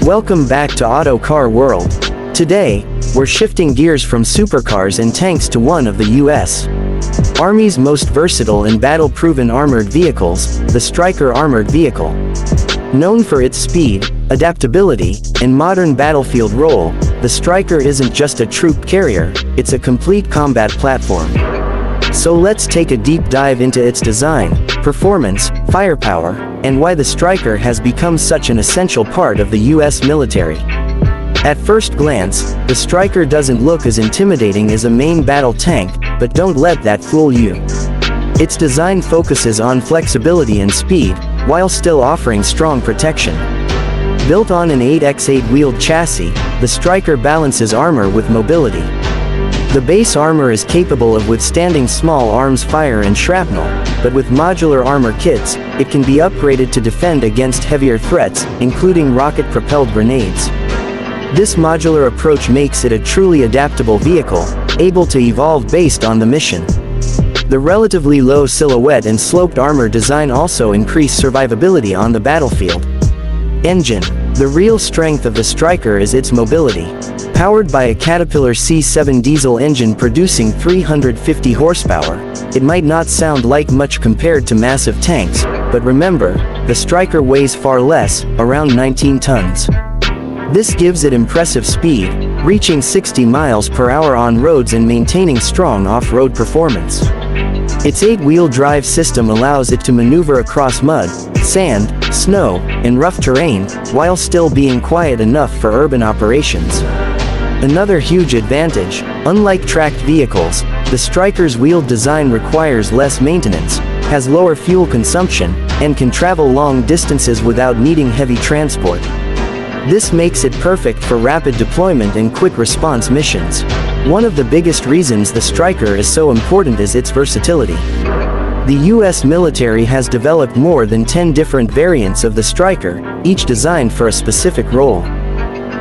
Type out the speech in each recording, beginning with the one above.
Welcome back to Auto Car World. Today, we're shifting gears from supercars and tanks to one of the U.S. Army's most versatile and battle-proven armored vehicles, the Stryker Armored Vehicle. Known for its speed, adaptability, and modern battlefield role, the Stryker isn't just a troop carrier, it's a complete combat platform. So let's take a deep dive into its design, performance, firepower, and why the Stryker has become such an essential part of the U.S. military. At first glance, the Stryker doesn't look as intimidating as a main battle tank, but don't let that fool you. Its design focuses on flexibility and speed, while still offering strong protection. Built on an 8x8 wheeled chassis, the Stryker balances armor with mobility. The base armor is capable of withstanding small arms fire and shrapnel, but with modular armor kits, it can be upgraded to defend against heavier threats, including rocket-propelled grenades. This modular approach makes it a truly adaptable vehicle, able to evolve based on the mission. The relatively low silhouette and sloped armor design also increase survivability on the battlefield. Engine. The real strength of the Stryker is its mobility. Powered by a Caterpillar C7 diesel engine producing 350 horsepower, it might not sound like much compared to massive tanks, but remember, the Stryker weighs far less, around 19 tons. This gives it impressive speed, reaching 60 miles per hour on roads and maintaining strong off-road performance. Its 8-wheel drive system allows it to maneuver across mud, sand, snow, and rough terrain, while still being quiet enough for urban operations. Another huge advantage, unlike tracked vehicles, the Stryker's wheeled design requires less maintenance, has lower fuel consumption, and can travel long distances without needing heavy transport. This makes it perfect for rapid deployment and quick response missions. One of the biggest reasons the Stryker is so important is its versatility. The U.S. military has developed more than 10 different variants of the Stryker, each designed for a specific role.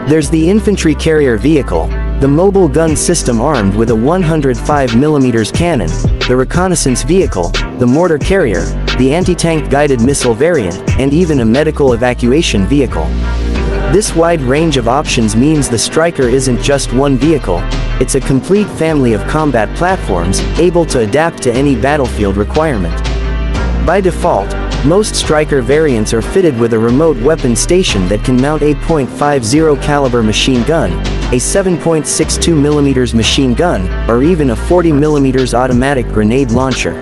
There's the infantry carrier vehicle, the mobile gun system armed with a 105mm cannon, the reconnaissance vehicle, the mortar carrier, the anti-tank guided missile variant, and even a medical evacuation vehicle. This wide range of options means the Stryker isn't just one vehicle, it's a complete family of combat platforms, able to adapt to any battlefield requirement. By default, most Stryker variants are fitted with a remote weapon station that can mount a .50 caliber machine gun, a 7.62mm machine gun, or even a 40mm automatic grenade launcher.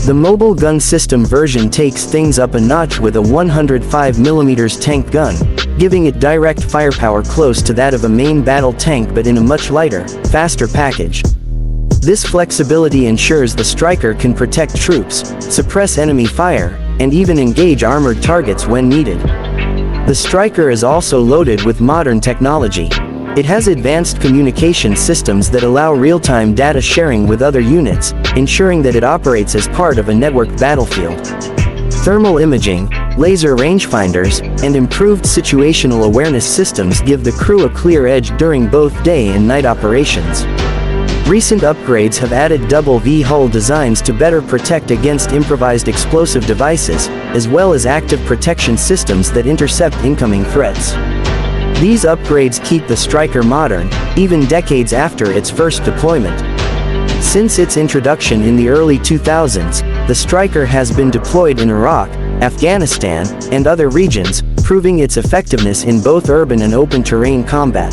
The mobile gun system version takes things up a notch with a 105mm tank gun, giving it direct firepower close to that of a main battle tank but in a much lighter, faster package. This flexibility ensures the Stryker can protect troops, suppress enemy fire, and even engage armored targets when needed. The Stryker is also loaded with modern technology. It has advanced communication systems that allow real-time data sharing with other units, ensuring that it operates as part of a networked battlefield. Thermal imaging, laser rangefinders, and improved situational awareness systems give the crew a clear edge during both day and night operations. Recent upgrades have added double V-hull designs to better protect against improvised explosive devices, as well as active protection systems that intercept incoming threats. These upgrades keep the Stryker modern, even decades after its first deployment. Since its introduction in the early 2000s, the Stryker has been deployed in Iraq, Afghanistan, and other regions, proving its effectiveness in both urban and open terrain combat.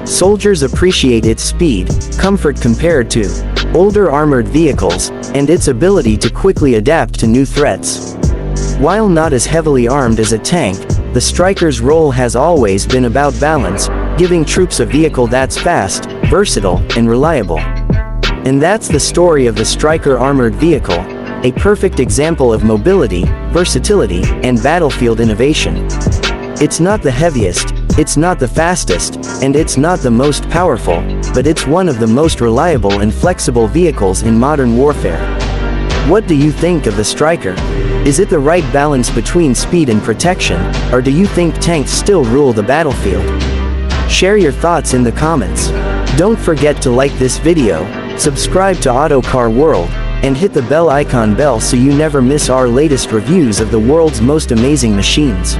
Soldiers appreciate its speed, comfort compared to older armored vehicles, and its ability to quickly adapt to new threats. While not as heavily armed as a tank, the Stryker's role has always been about balance, giving troops a vehicle that's fast, versatile, and reliable. And that's the story of the Stryker Armored Vehicle, a perfect example of mobility, versatility, and battlefield innovation. It's not the heaviest, it's not the fastest, and it's not the most powerful, but it's one of the most reliable and flexible vehicles in modern warfare. What do you think of the Stryker? Is it the right balance between speed and protection, or do you think tanks still rule the battlefield? Share your thoughts in the comments. Don't forget to like this video, subscribe to Auto Car World, and hit the bell icon so you never miss our latest reviews of the world's most amazing machines.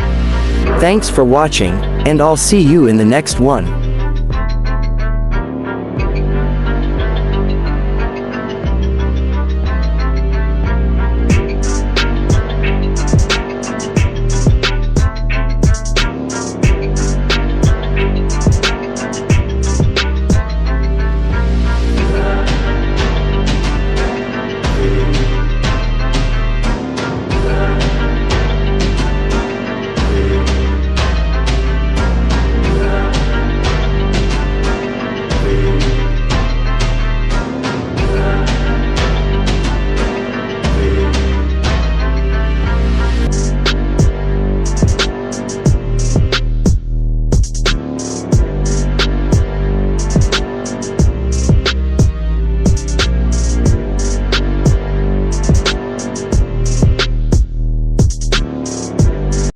Thanks for watching, and I'll see you in the next one.